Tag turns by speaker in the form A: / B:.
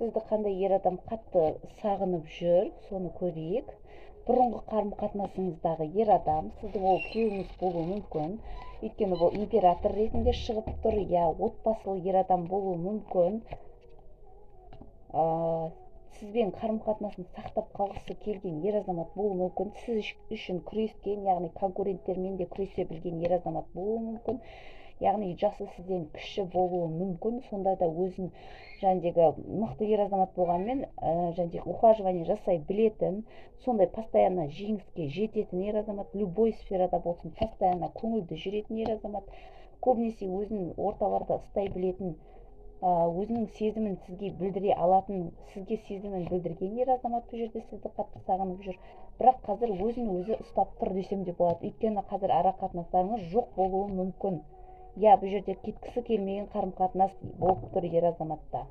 A: сізді қандай ер адам қатты сағынып жүр, соны көрейік. Бұрынғы қарым-қатынасыңыздағы ер адам сіздің ол күйеуіңіз болуы мүмкін. Өйткені бұл император ретінде шығып тұр, я отбасылы ер адам болуы мүмкін. Сізбен қарым-қатынасын сақтап қалғысы келген ер азамат болуы мүмкін. Сіз үшін күрескен, яғни конкуренттермен де күресе білген ер азамат болуы мүмкін. Яғни жасы сізден кіші болуы мүмкін. Сонда да өзін жәндегі мықты ер азамат болғанмен жәндегі ухаживание жасай білетін, сондай постоянно жеңіске жететін ер азамат, любой сферада болсын, постоянно көңілді жүретін ер азамат, көбінесе өзін орталарда ұстай білетін, өзінің сезімін сізге білдіре алатын, сізге сезімін білдірген ер азамат бұл жерде сізді қатты сағынып жүр. Бірақ қазір өзін өзі ұстап тұр десем де болады. Өйткені қазір ара қатынастарыңыз жоқ болуы мүмкін. Я, бұл жерде кеткісі келмеген қарым-қатынас болып тұр ер азаматта.